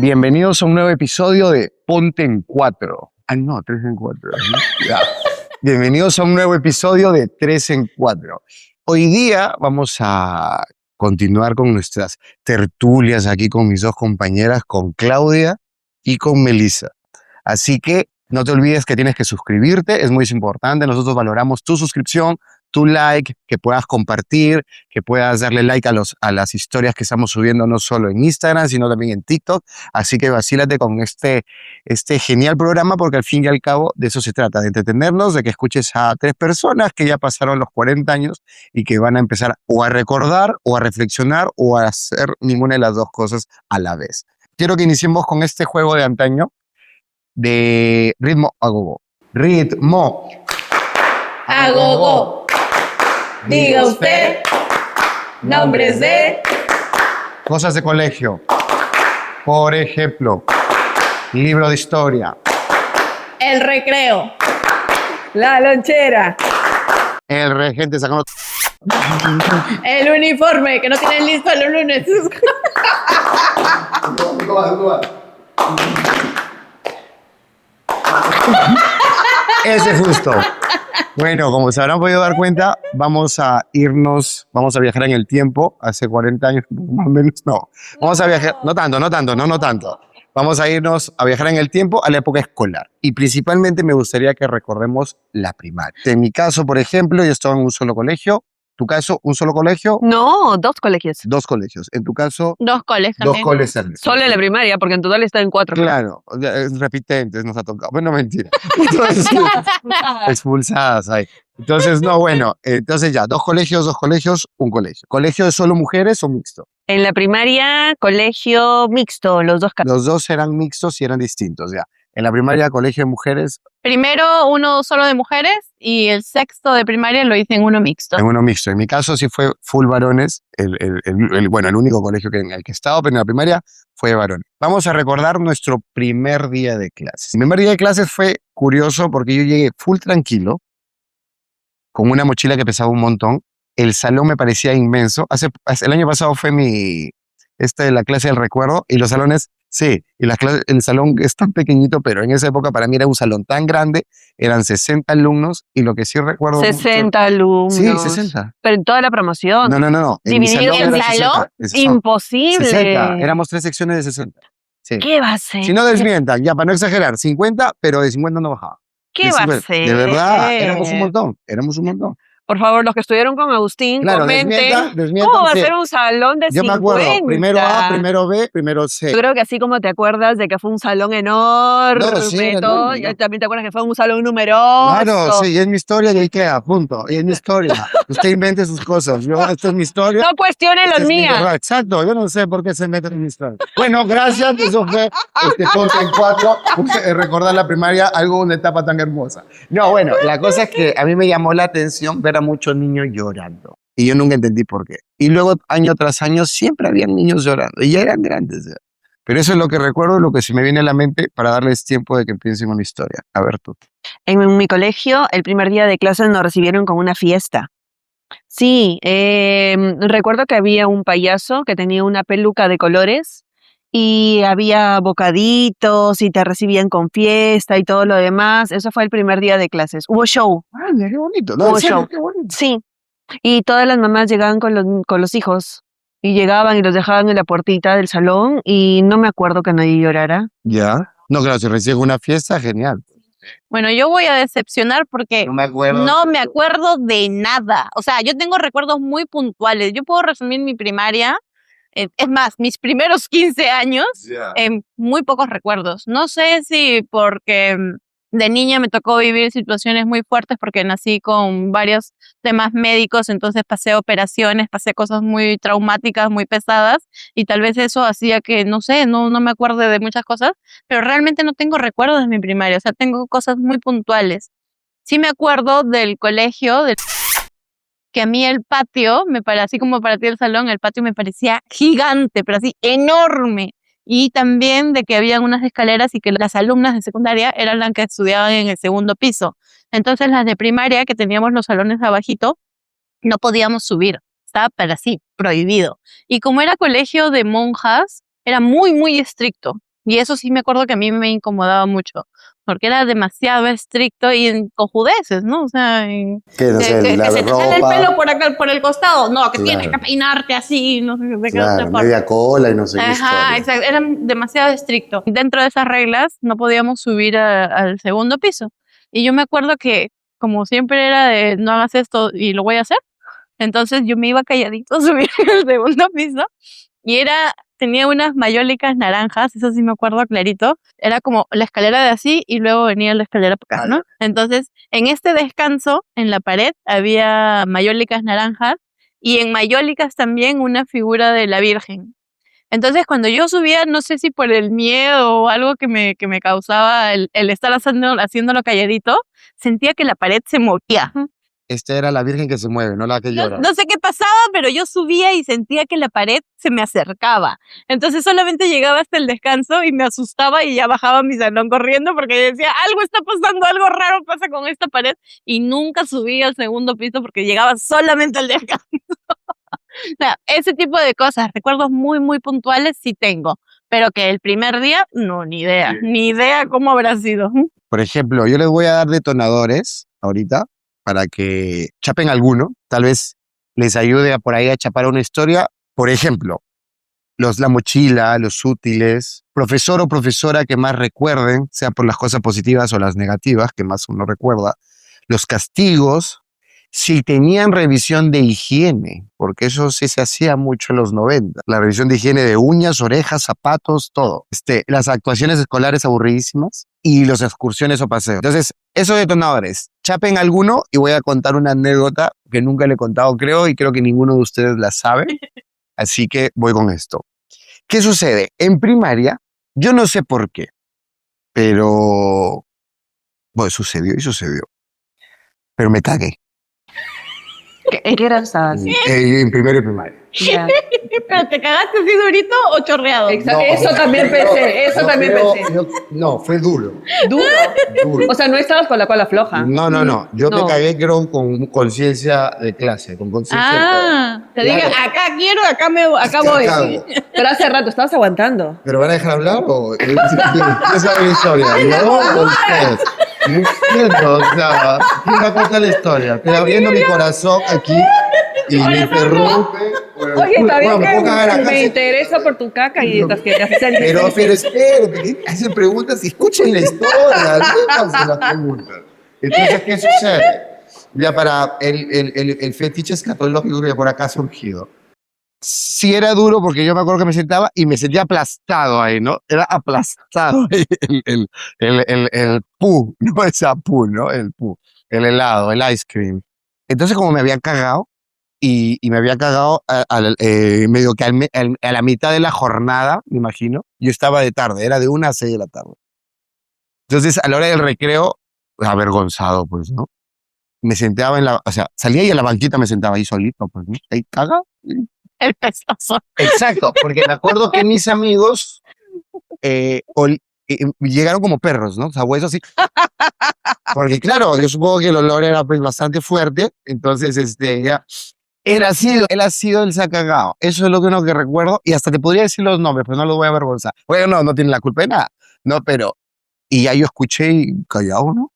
Bienvenidos a un nuevo episodio de Ponte en Cuatro. Ah, no, 3 en 4. Ya. Bienvenidos a un nuevo episodio de 3 en 4. Hoy día vamos a continuar con nuestras tertulias aquí con mis dos compañeras, con Claudia y con Melissa. Así que no te olvides que tienes que suscribirte, es muy importante. Nosotros valoramos tu suscripción, tu like, que puedas compartir, que puedas darle like a las historias que estamos subiendo no solo en Instagram, sino también en TikTok. Así que vacílate con este genial programa, porque al fin y al cabo de eso se trata, de entretenernos, de que escuches a 3 personas que ya pasaron los 40 años y que van a empezar o a recordar, o a reflexionar, o a hacer ninguna de las dos cosas a la vez. Quiero que iniciemos con este juego de antaño de ritmo a gogo. Ritmo a gogo. Diga usted nombres de cosas de colegio. Por ejemplo, libro de historia, el recreo, la lonchera, el regente sacando el uniforme que no tienen listo los lunes. ese justo. Bueno, como se habrán podido dar cuenta, vamos a viajar en el tiempo, hace 40 años, más o menos, no. Vamos a viajar, no tanto. Vamos a irnos a viajar en el tiempo a la época escolar. Y principalmente me gustaría que recordemos la primaria. En mi caso, por ejemplo, yo estaba en un solo colegio. ¿Tu caso, un solo colegio? No, 2 colegios. 2 colegios. En tu caso, 2 coles 2 también. coles también. Solo en la primaria, porque en total está en 4. Claro, repitentes nos ha tocado. Bueno, mentira. Entonces, expulsadas ahí. Entonces, no, bueno, entonces ya, 2 colegios, un colegio. ¿Colegio de solo mujeres o mixto? En la primaria, colegio mixto, los 2 Los 2 eran mixtos y eran distintos, ya. En la primaria, colegio de mujeres. Primero uno solo de mujeres y el sexto de primaria lo hice en uno mixto. En uno mixto. En mi caso sí fue full varones, bueno, el único colegio en el que he estado, pero en la primaria fue de varones. Vamos a recordar nuestro primer día de clases. Mi primer día de clases fue curioso porque yo llegué full tranquilo, con una mochila que pesaba un montón. El salón me parecía inmenso. El año pasado fue la clase del recuerdo, y los salones, sí, y el salón es tan pequeñito, pero en esa época para mí era un salón tan grande, eran 60 alumnos, y lo que sí recuerdo 60 mucho, alumnos. Sí, 60. Pero en toda la promoción. No. Dividido en era salón, 60. imposible. 60. Éramos 3 secciones de 60. Sí. ¿Qué va a ser? Si no desmientan, ya para no exagerar, 50, pero de 50 no bajaba. ¿Qué va a ser? De verdad, éramos un montón. Por favor, los que estuvieron con Agustín, Claro, comenten desmientan, cómo va a sí. ser un salón de 50. Yo me acuerdo, primero A, primero B, primero C. Yo creo que así como te acuerdas de que fue un salón enorme, No, sí, era enorme, ya ¿no? también te acuerdas que fue un salón numeroso. Claro, sí, y es mi historia y ahí queda, punto. Y es mi historia. Usted invente sus cosas. Esta es mi historia. No cuestione Esta las es mi mías. verdad. Exacto, yo no sé por qué se meten en mi historia. Bueno, gracias. Eso fue Ponte en 4. Recordar la primaria, una etapa tan hermosa. No, bueno, la cosa es que a mí me llamó la atención ver a muchos niños llorando. Y yo nunca entendí por qué. Y luego, año tras año, siempre había niños llorando. Y ya eran grandes. Ya. Pero eso es lo que recuerdo, lo que se me viene a la mente para darles tiempo de que empiecen una historia. A ver tú. En mi colegio, el primer día de clases nos recibieron con una fiesta. Sí, recuerdo que había un payaso que tenía una peluca de colores y había bocaditos y te recibían con fiesta y todo lo demás. Eso fue el primer día de clases. Hubo show. Ay, mira, qué bonito. No, Hubo en serio, show. qué bonito. Sí, y todas las mamás llegaban con los hijos y llegaban y los dejaban en la puertita del salón y no me acuerdo que nadie llorara. Ya. No, claro, si recién una fiesta, genial. Bueno, yo voy a decepcionar porque No me acuerdo. no me acuerdo de nada. O sea, yo tengo recuerdos muy puntuales. Yo puedo resumir mi primaria, es más, mis primeros 15 años en muy pocos recuerdos. No sé si porque de niña me tocó vivir situaciones muy fuertes porque nací con varios temas médicos, entonces pasé operaciones, pasé cosas muy traumáticas, muy pesadas, y tal vez eso hacía que, no sé, no me acuerde de muchas cosas, pero realmente no tengo recuerdos de mi primaria, o sea, tengo cosas muy puntuales. Sí me acuerdo del colegio, que a mí el patio, así como para ti el salón, el patio me parecía gigante, pero así enorme. Y también de que habían unas escaleras y que las alumnas de secundaria eran las que estudiaban en el segundo piso. Entonces las de primaria, que teníamos los salones abajito, no podíamos subir. Estaba para así, prohibido. Y como era colegio de monjas, era muy, muy estricto. Y eso sí me acuerdo que a mí me incomodaba mucho, porque era demasiado estricto y en cojudeces, ¿no? O sea, Que no sé, que la se te sale el ropa, pelo por acá, por el costado. No, que tienes que claro, peinarte así, no sé de qué otra claro, forma. media cola y no sé qué Ajá, historia. exacto. Eran demasiado estrictos. Dentro de esas reglas no podíamos subir al segundo piso. Y yo me acuerdo que, como siempre era de no hagas esto y lo voy a hacer, entonces yo me iba calladito a subir al segundo piso y tenía unas mayólicas naranjas, eso sí me acuerdo clarito. Era como la escalera de así y luego venía la escalera para acá, ¿no? Entonces, en este descanso, en la pared, había mayólicas naranjas y en mayólicas también una figura de la Virgen. Entonces, cuando yo subía, no sé si por el miedo o algo que me causaba el estar haciéndolo calladito, sentía que la pared se movía. Esta era la virgen que se mueve, no la que llora. No sé qué pasaba, pero yo subía y sentía que la pared se me acercaba. Entonces solamente llegaba hasta el descanso y me asustaba y ya bajaba a mi salón corriendo porque decía, algo está pasando, algo raro pasa con esta pared. Y nunca subí al segundo piso porque llegaba solamente al descanso. O sea, ese tipo de cosas, recuerdos muy, muy puntuales sí tengo, pero que el primer día, no, ni idea cómo habrá sido. Por ejemplo, yo les voy a dar detonadores ahorita para que chapen alguno. Tal vez les ayude por ahí a chapar una historia. Por ejemplo, la mochila, los útiles, profesor o profesora que más recuerden, sea por las cosas positivas o las negativas que más uno recuerda, los castigos, si tenían revisión de higiene, porque eso sí se hacía mucho en los 90, la revisión de higiene de uñas, orejas, zapatos, todo. Las actuaciones escolares aburridísimas y las excursiones o paseos. Entonces, esos detonadores, chapen alguno y voy a contar una anécdota que nunca le he contado, creo, y creo que ninguno de ustedes la sabe. Así que voy con esto. ¿Qué sucede? En primaria, yo no sé por qué, pero bueno, sucedió y sucedió. Pero me cagué. ¿En qué grado estabas? En primero y primaria. Ya. ¿Pero te cagaste así durito o chorreado? Eso también pensé, eso también pensé. No, fue duro. ¿Duro? Duro. O sea, no estabas con la cola floja. No. Yo me No. cagué, creo, con conciencia de clase, con conciencia de todo. Te diga, Claro. acá quiero, acá voy. Cago. Pero hace rato estabas aguantando. ¿Pero van a dejar hablar o quién sabe la historia? ¿Yo o ustedes? No entiendo, o sea, ¿quién va a contar la historia? Estoy abriendo mi corazón aquí y me interrumpe. Oye, está bien me puedo cagar que acá, me sí. interesa por tu caca y estás que te haces el Pero espérate, ¿qué hacen preguntas? Escuchen la historia, déjense las preguntas. Entonces, ¿qué sucede? Ya para el fetiche escatológico que por acá ha surgido. Sí era duro porque yo me acuerdo que me sentaba y me sentía aplastado ahí, ¿no? Era aplastado ahí el pu, no esa pu, ¿no? El pu, el helado, el ice cream. Entonces como me había cagado y me había cagado medio que a la mitad de la jornada, me imagino, yo estaba de tarde, era de 1 a 6 de la tarde. Entonces a la hora del recreo, avergonzado pues, ¿no? Me sentaba o sea, salía y en la banquita me sentaba ahí solito, pues, ¿no? Ahí cagado. El pestoso. Exacto, porque me acuerdo que mis amigos llegaron como perros, ¿no? O sea, huesos así. Porque claro, yo supongo que el olor era pues bastante fuerte, entonces ya, él ha sido el sacagao. Eso es lo único que recuerdo y hasta te podría decir los nombres, pero no los voy a avergonzar. Bueno, no tiene la culpa de nada, no, pero y ya yo escuché y callado, ¿no?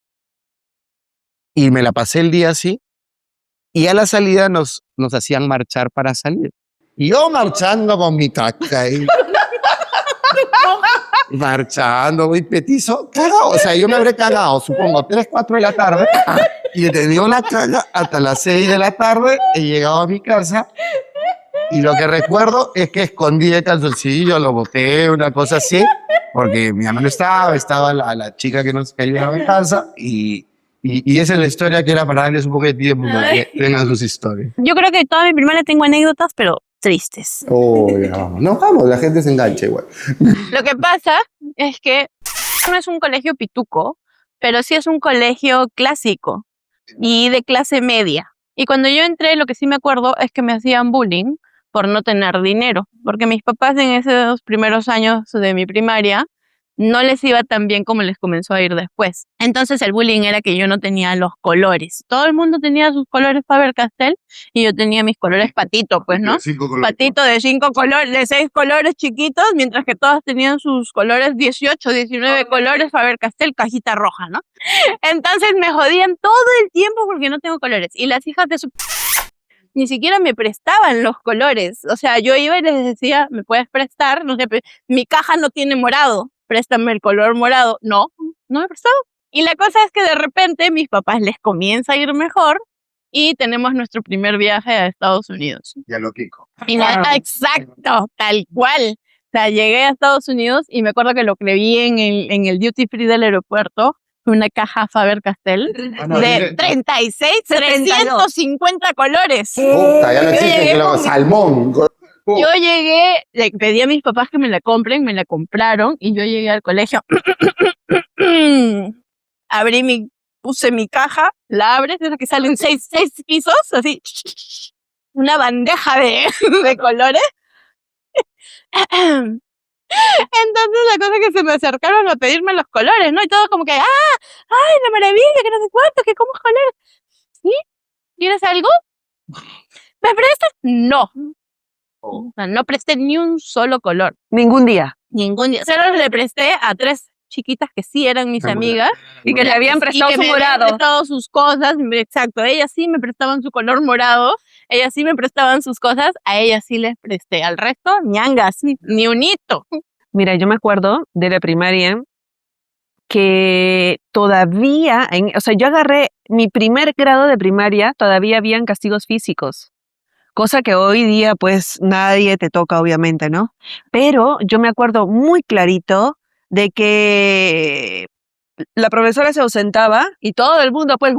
Y me la pasé el día así y a la salida nos hacían marchar para salir. Y yo marchando con mi caca ahí. Marchando, muy petizo, cagado. O sea, yo me habré cagado, supongo, 3, 4 de la tarde y he tenido una caga hasta las 6 de la tarde. He llegado a mi casa y lo que recuerdo es que escondí el calzoncillo, lo boté, una cosa así, porque mi mamá no estaba la chica que nos ayudaba en casa y esa es la historia que era para darles un poco de tiempo para que tengan sus historias. Yo creo que toda mi primaria tengo anécdotas, pero tristes. Oh, ya vamos. No, vamos, la gente se engancha igual. Lo que pasa es que no es un colegio pituco, pero sí es un colegio clásico y de clase media. Y cuando yo entré, lo que sí me acuerdo es que me hacían bullying por no tener dinero, porque mis papás en esos primeros años de mi primaria no les iba tan bien como les comenzó a ir después. Entonces el bullying era que yo no tenía los colores. Todo el mundo tenía sus colores Faber-Castell y yo tenía mis colores patito, pues, ¿no? Patito de 5 colores, de 6 colores chiquitos, mientras que todos tenían sus colores 18, 19 colores Faber-Castell, cajita roja, ¿no? Entonces me jodían todo el tiempo porque no tengo colores. Y las hijas de su... ni siquiera me prestaban los colores. O sea, yo iba y les decía, ¿me puedes prestar? No sé, mi caja no tiene morado. Préstame el color morado. No me prestaba. Y la cosa es que de repente mis papás les comienza a ir mejor y tenemos nuestro primer viaje a Estados Unidos. Ya lo Kiko. Y exacto, tal cual. O sea, llegué a Estados Unidos y me acuerdo que lo que vi en el duty free del aeropuerto fue una caja Faber-Castell de 36, 350 colores. Puta, ya no existe el salmón. Yo llegué, le pedí a mis papás que me la compren, me la compraron y yo llegué al colegio. Puse mi caja, la abres, es que salen 6 pisos, así, una bandeja de colores. Entonces la cosa es que se me acercaron a pedirme los colores, ¿no? Y todos como que, ¡ay, la maravilla, que no sé cuánto, que cómo colores! ¿Sí? ¿Quieres algo? ¿Me prestas? No. O sea, no presté ni un solo color. Ningún día. Solo le presté a 3 chiquitas que sí eran mis amigas. Y que le habían prestado su morado. Habían prestado sus cosas. Exacto. Ellas sí me prestaban su color morado. Ellas sí me prestaban sus cosas. A ellas sí les presté. Al resto, ñangas. Ni un hito. Mira, yo me acuerdo de la primaria que todavía, o sea, yo agarré mi primer grado de primaria, todavía habían castigos físicos. Cosa que hoy día pues nadie te toca, obviamente, ¿no? Pero yo me acuerdo muy clarito de que la profesora se ausentaba y todo el mundo pues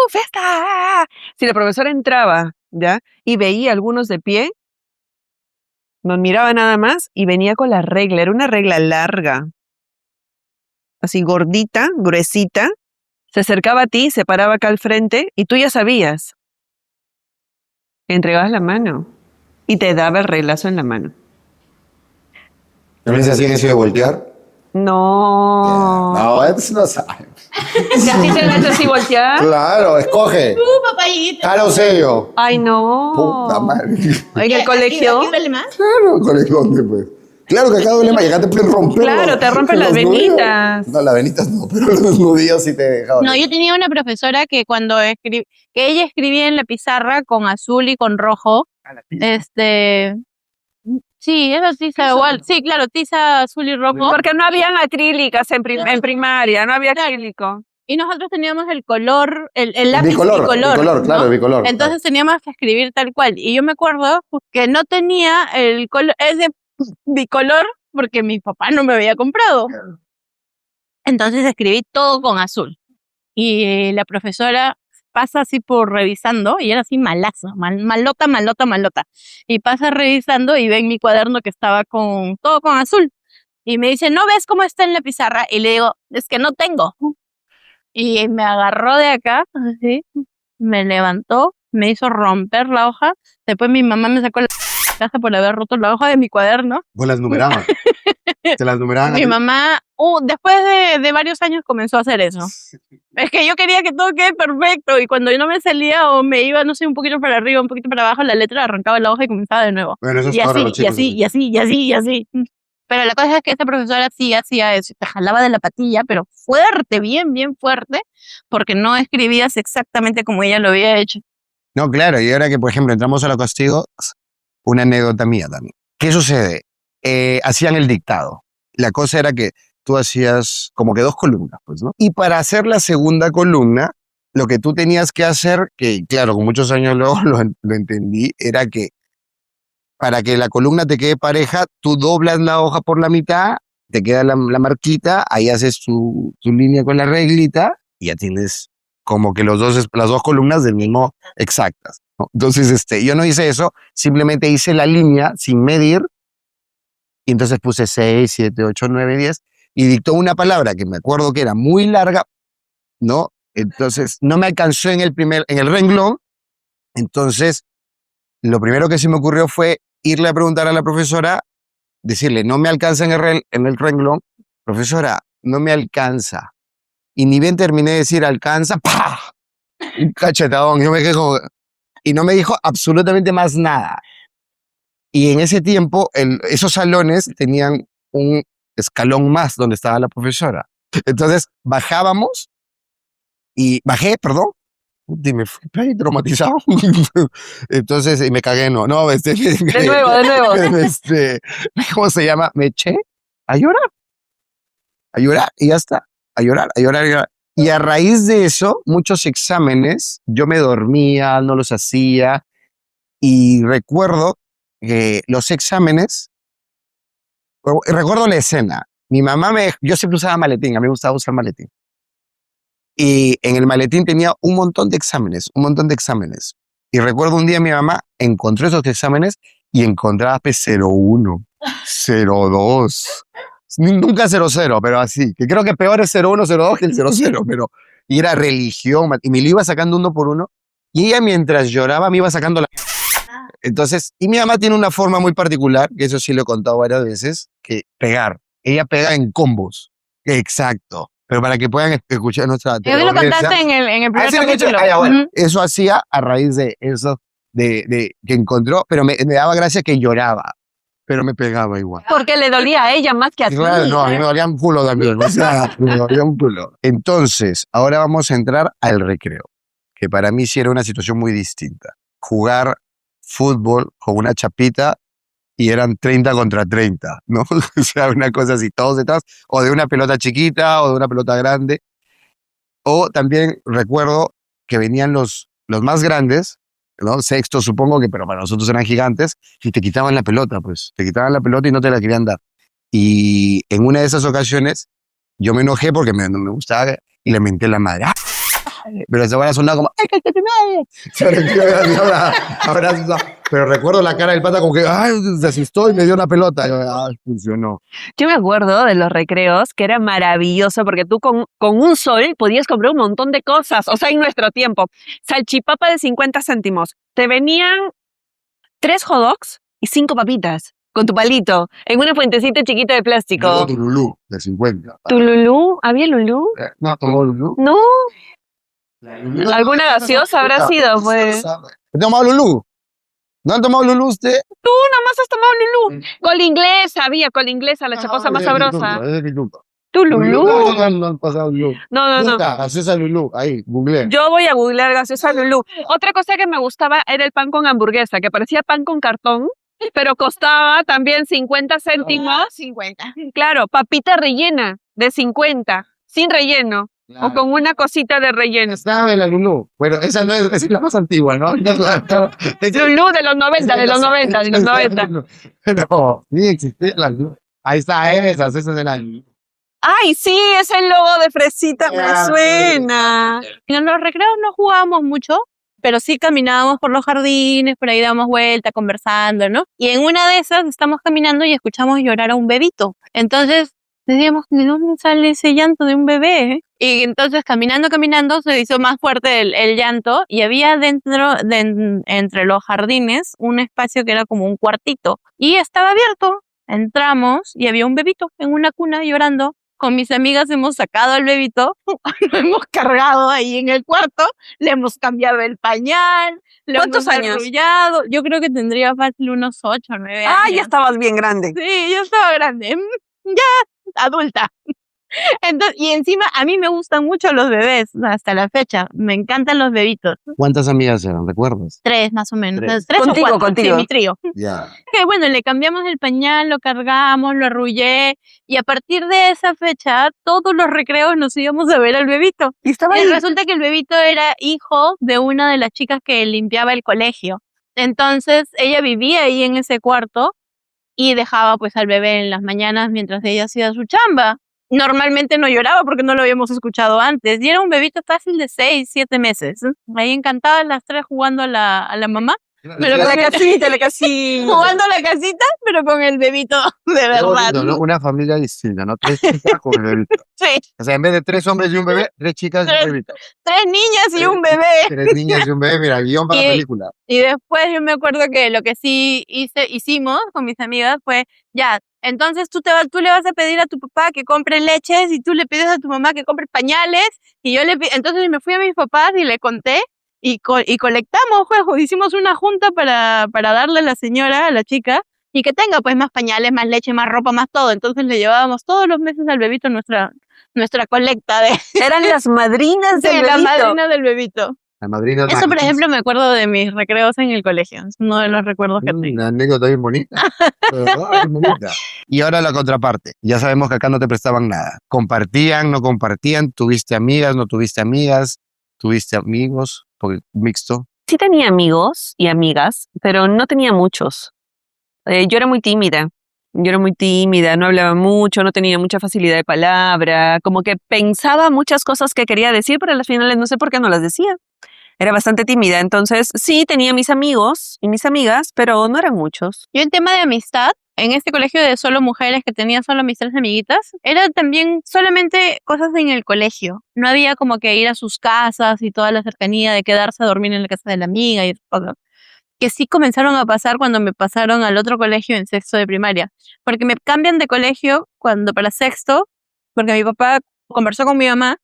¡fiesta! Si la profesora entraba, ¿ya? Y veía a algunos de pie, nos miraba nada más y venía con la regla. Era una regla larga, así gordita, gruesita. Se acercaba a ti, se paraba acá al frente y tú ya sabías. Entregabas la mano y te daba el reglazo en la mano. ¿No me hacían eso de voltear? No. No, eso no sabe. ¿Y a ti te lo has hecho así voltear? Claro, escoge. Papayita. Jalo sello. Ay, no. Puta madre. ¿En el colegio? ¿Aquí duele más? Claro, el colegio, ¿dónde pues? Claro que acá duele más, y acá te pueden romper. Claro, te rompen las venitas. No, las venitas no, pero los nudillos sí te dejaban. No, yo tenía una profesora que cuando que ella escribía en la pizarra con azul y con rojo, sí, era tiza igual, sí, claro, tiza azul y rojo. Porque no habían acrílicas en primaria, no había acrílico. Y nosotros teníamos el color, el lápiz bicolor, bicolor, claro, ¿no? bicolor. Entonces teníamos que escribir tal cual. Y yo me acuerdo que no tenía el color, ese bicolor porque mi papá no me había comprado. Entonces escribí todo con azul. Y la profesora pasa así por revisando, y era así malazo, malota. Y pasa revisando y ve en mi cuaderno que estaba todo con azul. Y me dice, ¿no ves cómo está en la pizarra? Y le digo, es que no tengo. Y me agarró de acá, así, me levantó, me hizo romper la hoja. Después mi mamá me sacó la casa por haber roto la hoja de mi cuaderno. Pues las numeraban. ¿Te las numeraban? Mi mamá, después de varios años comenzó a hacer eso. Es que yo quería que todo quede perfecto y cuando yo no me salía o me iba, no sé, un poquito para arriba, un poquito para abajo, la letra arrancaba la hoja y comenzaba de nuevo. Bueno, eso es Y para así, los chicos. y así. Pero la cosa es que esta profesora sí hacía eso, te jalaba de la patilla, pero fuerte, bien fuerte, porque no escribías exactamente como ella lo había hecho. No, claro, y ahora que, por ejemplo, entramos a los castigos, una anécdota mía también. ¿Qué sucede? Hacían el dictado. La cosa era que tú hacías como que 2 columnas, pues, ¿no? Y para hacer la segunda columna, lo que tú tenías que hacer, que claro, con muchos años luego lo entendí, era que para que la columna te quede pareja, tú doblas la hoja por la mitad, te queda la marquita, ahí haces tu línea con la reglita y ya tienes como que las dos columnas del mismo exactas, ¿no? Entonces, yo no hice eso, simplemente hice la línea sin medir y entonces puse 6, 7, 8, 9, 10 y dictó una palabra que me acuerdo que era muy larga, ¿no? Entonces, no me alcanzó en el renglón, entonces lo primero que se me ocurrió fue irle a preguntar a la profesora, decirle, no me alcanza en el renglón, profesora, no me alcanza. Y ni bien terminé de decir alcanza, ¡pah! Un cachetadón. Yo me quedé como... Y no me dijo absolutamente más nada. Y en ese tiempo, esos salones tenían un escalón más donde estaba la profesora. Entonces, bajábamos y bajé, perdón, y me fui ahí traumatizado. Entonces, y me cagué, no, De nuevo. ¿Cómo se llama? Me eché a llorar, y ya está, a llorar. Y a raíz de eso, muchos exámenes, yo me dormía, no los hacía, y recuerdo que los exámenes, recuerdo la escena, yo siempre usaba maletín, a mí me gustaba usar maletín. Y en el maletín tenía un montón de exámenes. Y recuerdo un día mi mamá encontró esos exámenes y encontraba P01, 02, nunca 00, pero así. Que creo que peor es 01, 02 que el 00, pero... Y era religión, y me lo iba sacando uno por uno. Y ella mientras lloraba me iba sacando la... Entonces, y mi mamá tiene una forma muy particular, que eso sí lo he contado varias veces, que pegar. Ella pega en combos. Exacto. Pero para que puedan escuchar nuestra Yo lo contaste en el primer capítulo. Bueno, eso hacía a raíz de eso, de que encontró, pero me daba gracia que lloraba, pero me pegaba igual. Porque le dolía a ella más que a ti. Claro, no, a mí me dolía un culo también, o sea, me dolía un culo. Entonces, ahora vamos a entrar al recreo, que para mí sí era una situación muy distinta. Jugar fútbol con una chapita y eran 30 contra 30, ¿no? O sea, una cosa así, todos detrás, o de una pelota chiquita o de una pelota grande. O también recuerdo que venían los más grandes, ¿no? Sexto, supongo que, pero para nosotros eran gigantes, y te quitaban la pelota, pues. Te quitaban la pelota y no te la querían dar. Y en una de esas ocasiones, yo me enojé porque no me gustaba y le menté la madre. ¡Ah! Pero esa hora sonaba como, ¡ay, cállate, madre! Pero recuerdo la cara del pata como que, ¡ay! Se asustó y me dio una pelota. Yo, ¡ay! Funcionó. Yo me acuerdo de los recreos, que era maravilloso, porque tú con un sol podías comprar un montón de cosas. O sea, en nuestro tiempo, salchipapa de 50 céntimos. Te venían 3 hot dogs y 5 papitas, con tu palito, en una fuentecita chiquita de plástico. Luego tu Lulú, de 50. ¿Tu Lulú? ¿Había Lulú? No, tomó Lulú. No. ¿Alguna gaseosa habrá sido, pues? ¿He tomado Lulú? ¿No han tomado Lulú usted? Tú nomás has tomado Lulú. Cola inglesa, había cola inglesa, la chaposa más sabrosa. ¿Tu Lulú? No han pasado Lulú. No. Gaseosa Lulú, ahí, googleé. Yo voy a googlear gaseosa Lulú. Otra cosa que me gustaba era el pan con hamburguesa, que parecía pan con cartón, pero costaba también 50 céntimos. 50. Claro, papita rellena de 50, sin relleno. Claro. O con una cosita de relleno. Estaba en la Lulú. Bueno, esa no es la más antigua, ¿no? Lulú de los 90, de los 90. Pero sí existía la Lulú. Ahí está, esas de la Lulú. Ay, sí, ese logo de fresita me Ya, suena. En los recreos no jugábamos mucho, pero sí caminábamos por los jardines, por ahí dábamos vuelta, conversando, ¿no? Y en una de esas estamos caminando y escuchamos llorar a un bebito. Entonces decíamos, ¿de dónde sale ese llanto de un bebé? Y entonces caminando se hizo más fuerte el llanto y había entre los jardines un espacio que era como un cuartito y estaba abierto. Entramos y había un bebito en una cuna llorando. Con mis amigas hemos sacado al bebito, lo hemos cargado ahí en el cuarto, le hemos cambiado el pañal, le ¿Cuántos hemos años? arrullado. Yo creo que tendría fácil unos 8 o 9 años. Ah, ya estabas bien grande. Sí, yo estaba grande, ya adulta. Entonces, y encima a mí me gustan mucho los bebés hasta la fecha. Me encantan los bebitos. ¿Cuántas amigas eran? ¿Recuerdas? 3 más o menos. Tres. 3 Contigo, o 4. contigo. Sí, mi trío. Ya. Que bueno, le cambiamos el pañal, lo cargamos, lo arrullé. Y a partir de esa fecha, todos los recreos nos íbamos a ver al bebito. Y estaba Y ahí. resulta que el bebito era hijo de una de las chicas que limpiaba el colegio. Entonces, ella vivía ahí en ese cuarto y dejaba pues al bebé en las mañanas mientras ella hacía su chamba. Normalmente no lloraba porque no lo habíamos escuchado antes. Y era un bebito fácil de 6, 7 meses. Ahí encantadas las 3 jugando a la mamá. Pero La casita. jugando a la casita, pero con el bebito de Qué verdad. bonito, ¿no? Una familia distinta, ¿no? 3 chicas con el bebito. Sí, O sea, en vez de 3 hombres y un bebé, 3 chicas y un bebito. 3 niñas y un bebé. 3 niñas y un bebé, mira, guión para la película. Y después yo me acuerdo que lo que sí hicimos con mis amigas fue, ya, Entonces tú le vas a pedir a tu papá que compre leches y tú le pides a tu mamá que compre pañales y entonces me fui a mis papás y le conté y colectamos, pues, hicimos una junta para darle a la señora, a la chica, y que tenga pues más pañales, más leche, más ropa, más todo. Entonces le llevábamos todos los meses al bebito nuestra colecta de... Eran las madrinas del Sí, bebito. la madrina del bebito. La madrina Eso, por ejemplo, me acuerdo de mis recreos en el colegio. Es uno de los recuerdos que tengo. Una anécdota bien bonita. De verdad, bien bonita. Y ahora la contraparte. Ya sabemos que acá no te prestaban nada. ¿Compartían, no compartían? ¿Tuviste amigas, no tuviste amigas? ¿Tuviste amigos? Porque mixto. Sí tenía amigos y amigas, pero no tenía muchos. Yo era muy tímida. No hablaba mucho, no tenía mucha facilidad de palabra, como que pensaba muchas cosas que quería decir, pero al final no sé por qué no las decía. Era bastante tímida, entonces sí tenía mis amigos y mis amigas, pero no eran muchos. Yo en tema de amistad, en este colegio de solo mujeres que tenía solo mis 3 amiguitas, era también solamente cosas en el colegio. No había como que ir a sus casas y toda la cercanía de quedarse a dormir en la casa de la amiga y esas cosas. Que sí comenzaron a pasar cuando me pasaron al otro colegio en sexto de primaria. Porque me cambian de colegio para sexto, porque mi papá conversó con mi mamá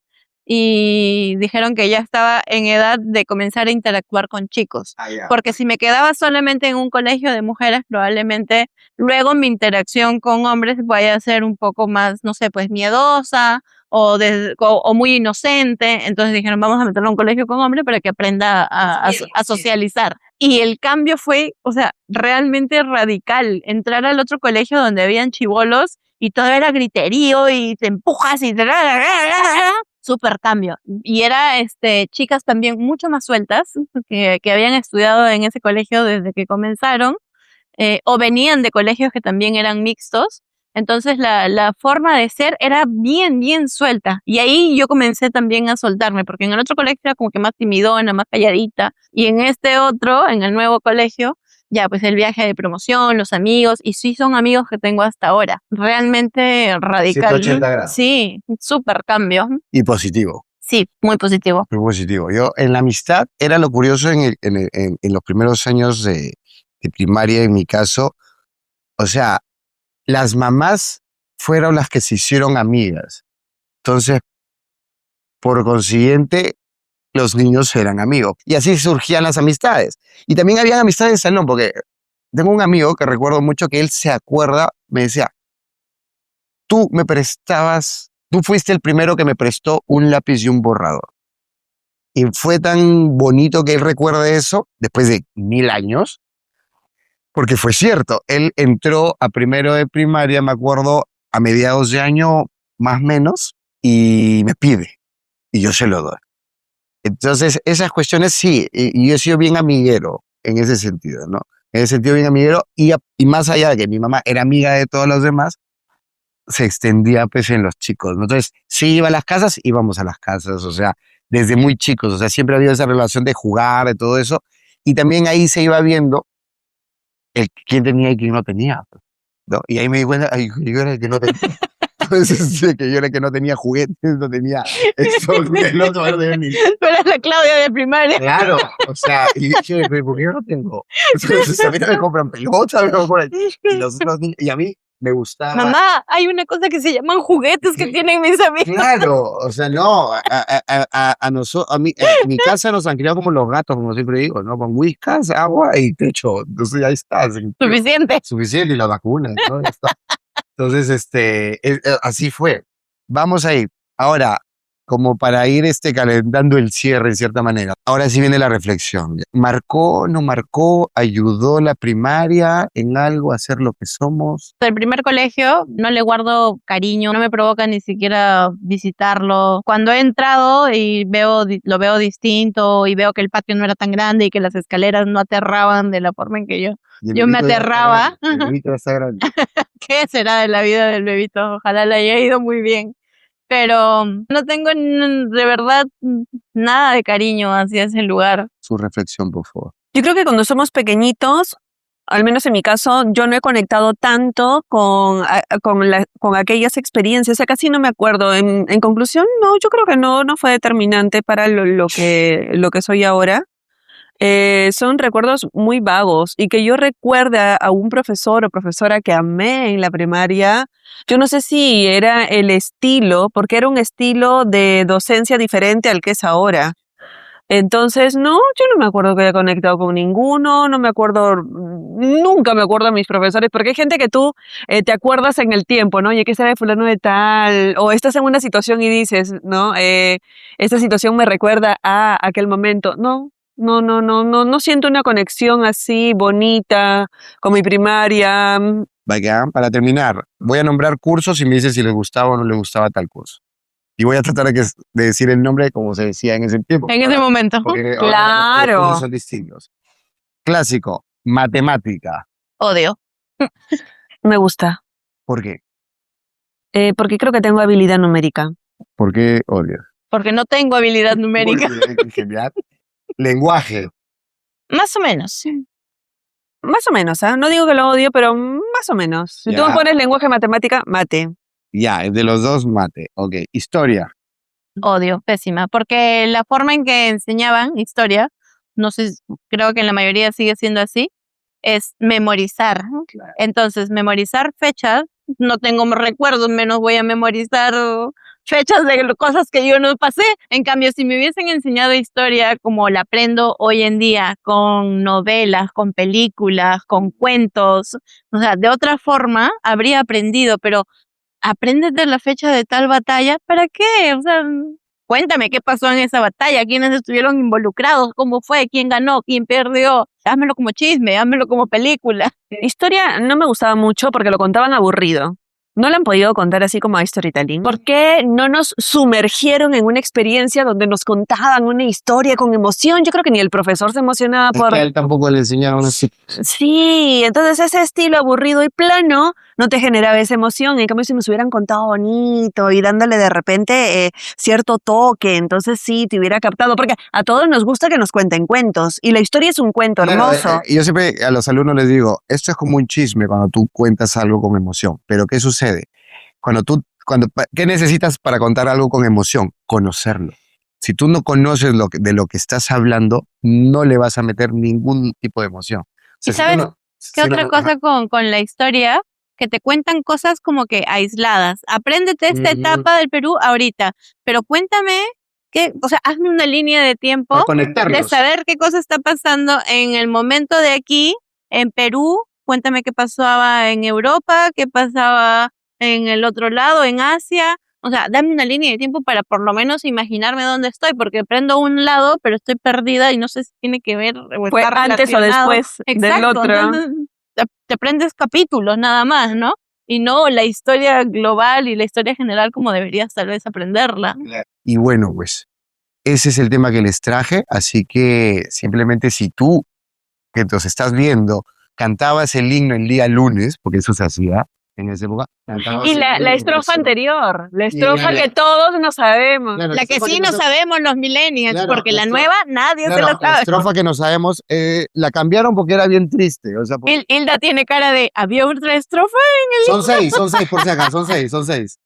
y dijeron que ya estaba en edad de comenzar a interactuar con chicos. Porque si me quedaba solamente en un colegio de mujeres, probablemente luego mi interacción con hombres vaya a ser un poco más, no sé, pues miedosa o muy inocente. Entonces dijeron, vamos a meterlo a un colegio con hombres para que aprenda a socializar. Y el cambio fue, o sea, realmente radical. Entrar al otro colegio donde habían chibolos y todo era griterío y te empujas y súper cambio. Y era chicas también mucho más sueltas que habían estudiado en ese colegio desde que comenzaron, o venían de colegios que también eran mixtos. Entonces la forma de ser era bien, bien suelta. Y ahí yo comencé también a soltarme, porque en el otro colegio era como que más timidona, más calladita. Y en este otro, en el nuevo colegio, ya pues el viaje de promoción, los amigos, y sí son amigos que tengo hasta ahora. Realmente radical. 180 grados. Sí, súper cambio. Y positivo. Sí, muy positivo. Muy positivo. Yo en la amistad era lo curioso en los primeros años de primaria, en mi caso. O sea, las mamás fueron las que se hicieron amigas. Entonces, por consiguiente, los niños eran amigos. Y así surgían las amistades. Y también habían amistades de salón, porque tengo un amigo que recuerdo mucho que él se acuerda, me decía, tú fuiste el primero que me prestó un lápiz y un borrador. Y fue tan bonito que él recuerde eso, después de 1000 años, porque fue cierto. Él entró a primero de primaria, me acuerdo, a mediados de año, más o menos, y me pide. Y yo se lo doy. Entonces, esas cuestiones sí, y yo he sido bien amiguero en ese sentido, ¿no? En ese sentido bien amiguero, y más allá de que mi mamá era amiga de todos los demás, se extendía pues en los chicos, ¿no? Entonces, sí iba a las casas, íbamos a las casas, o sea, desde muy chicos, o sea, siempre había esa relación de jugar, de todo eso, y también ahí se iba viendo quién tenía y quién no tenía, ¿no? Y ahí me di cuenta, ay, yo era el que no tenía. Entonces, que yo era el que no tenía juguetes, no tenía eso, el otro ni... Tú eras la Claudia de primaria. Claro, o sea, y yo, ¿por qué yo no tengo? Entonces, a mí no me compran pelotas, me compran... Y los otros niños, y a mí me gustaba... Mamá, hay una cosa que se llaman juguetes que tienen mis amigos. Claro, o sea, no, a mí, en mi casa nos han criado como los gatos, como siempre digo, ¿no? Con whiskas, agua y techo. Entonces, ahí está. Suficiente. Suficiente, y la vacuna, ¿no? Ya está. Entonces, así fue. Vamos a ir. Ahora, como para ir calentando el cierre en cierta manera. Ahora sí viene la reflexión. ¿Marcó, no marcó, ayudó la primaria en algo a ser lo que somos? El primer colegio no le guardo cariño, no me provoca ni siquiera visitarlo. Cuando he entrado y lo veo distinto y veo que el patio no era tan grande y que las escaleras no aterraban de la forma en que yo me aterraba. El bebito está grande. ¿Qué será de la vida del bebito? Ojalá le haya ido muy bien. Pero no tengo de verdad nada de cariño hacia ese lugar. Su reflexión, por favor. Yo creo que cuando somos pequeñitos, al menos en mi caso, yo no he conectado tanto con aquellas experiencias. O sea, casi no me acuerdo. En conclusión, no, yo creo que no fue determinante para lo que soy ahora. Son recuerdos muy vagos y que yo recuerde a un profesor o profesora que amé en la primaria. Yo no sé si era el estilo, porque era un estilo de docencia diferente al que es ahora. Entonces, no, yo no me acuerdo que haya conectado con ninguno, no me acuerdo, nunca me acuerdo de mis profesores, porque hay gente que tú te acuerdas en el tiempo, ¿no? Oye, ¿qué sabe fulano de tal? O estás en una situación y dices, ¿no? Esta situación me recuerda a aquel momento. No siento una conexión así bonita con mi primaria. Vaya, para terminar, voy a nombrar cursos y me dices si les gustaba o no les gustaba tal curso. Y voy a tratar de decir el nombre como se decía en ese tiempo. En ese momento. Porque ahora Claro. los cursos son distintos. Clásico, matemática. Odio. Me gusta, ¿Por qué? porque creo que tengo habilidad numérica. ¿Por qué odias? Porque no tengo habilidad numérica. Porque, genial. Lenguaje. Más o menos. Más o menos, ¿ah? No digo que lo odio, pero más o menos. Si tú Ya. me pones lenguaje, matemática, mate. Ya, es de los dos, mate. Ok, historia. Odio, pésima. Porque la forma en que enseñaban historia, no sé, creo que en la mayoría sigue siendo así, es memorizar. Claro. Entonces, memorizar fechas, no tengo recuerdos, menos voy a memorizar fechas de cosas que yo no pasé. En cambio, si me hubiesen enseñado historia como la aprendo hoy en día, con novelas, con películas, con cuentos, o sea, de otra forma habría aprendido, pero aprendes de la fecha de tal batalla, ¿para qué? O sea, cuéntame qué pasó en esa batalla, quiénes estuvieron involucrados, cómo fue, quién ganó, quién perdió. Házmelo como chisme, házmelo como película. Historia no me gustaba mucho porque lo contaban aburrido. No lo han podido contar así como a storytelling. ¿Por qué no nos sumergieron en una experiencia donde nos contaban una historia con emoción? Yo creo que ni el profesor se emocionaba Es por... que a él tampoco le enseñaron así. Sí, entonces ese estilo aburrido y plano no te generaba esa emoción. En cambio, si nos hubieran contado bonito y dándole de repente cierto toque, entonces sí, te hubiera captado. Porque a todos nos gusta que nos cuenten cuentos y la historia es un cuento Claro, hermoso. yo siempre a los alumnos les digo, esto es como un chisme cuando tú cuentas algo con emoción. Pero ¿qué sucede? ¿Qué necesitas para contar algo con emoción? Conocerlo. Si tú no conoces de lo que estás hablando, no le vas a meter ningún tipo de emoción. O sea, ¿Y sabes si tú qué si no- otra cosa con la historia? Que te cuentan cosas como que aisladas. Apréndete esta Ujú. etapa del Perú ahorita, pero cuéntame o sea, hazme una línea de tiempo Para de conectarlos. saber qué cosa está pasando en el momento de aquí, en Perú. Cuéntame qué pasaba en Europa, qué pasaba en el otro lado, en Asia. O sea, dame una línea de tiempo para por lo menos imaginarme dónde estoy, porque prendo un lado, pero estoy perdida y no sé si tiene que ver o Fue está antes o relacionado. después del Exacto, otro. entonces te aprendes capítulos nada más, ¿no? Y no la historia global y la historia general como deberías tal vez aprenderla. Y bueno, pues ese es el tema que les traje. Así que simplemente si tú, que nos estás viendo, cantabas el himno el día lunes, porque eso se hacía en esa época. Y la estrofa anterior, la estrofa que todos no sabemos. Claro, La que sí no sabemos los millennials, Claro, porque la la nueva nadie se Claro, la la sabe. estrofa que no sabemos, la cambiaron porque era bien triste. O sea, Hilda tiene cara de, ¿había otra estrofa? son seis por si acaso, son seis.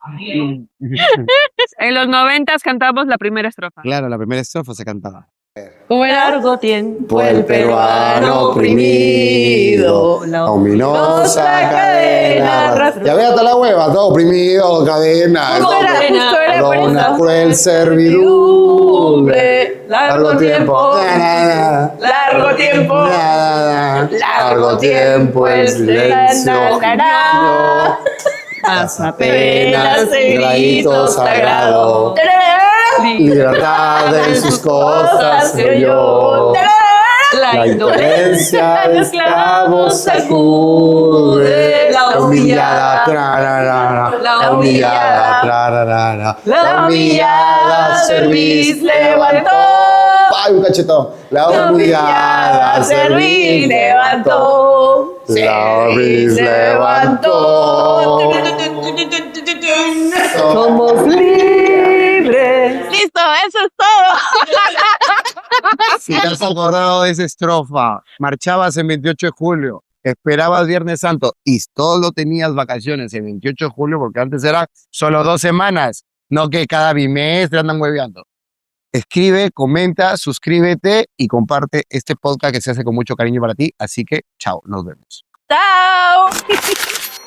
En los 90 cantamos la primera estrofa. Claro, la primera estrofa se cantaba. ¿Cómo era? Largo tiempo Fue el peruano oprimido, la ominosa cadena. Ya ve hasta la hueva, todo oprimido, cadena. Justo era Por por una eso. cruel servidumbre. Largo tiempo, largo tiempo, Largo tiempo el silencio. más Apenas el grito sagrado. Libertad en sus cosas se oyó. La indolencia de esclavos sacude. La humillada, trararara, la humillada, trararara, la humillada cerviz levantó. ¡Ay, un cachetón! La humillada cerviz levantó. La cerviz levantó. somos libres. Listo, eso es todo. Si te has acordado de esa estrofa, marchabas el 28 de julio, esperabas Viernes Santo y solo tenías vacaciones el 28 de julio porque antes era solo 2 semanas, no que cada bimestre andan hueveando. escribe, comenta, suscríbete y comparte este podcast que se hace con mucho cariño para ti. Así que, chao, nos vemos. ¡Chao!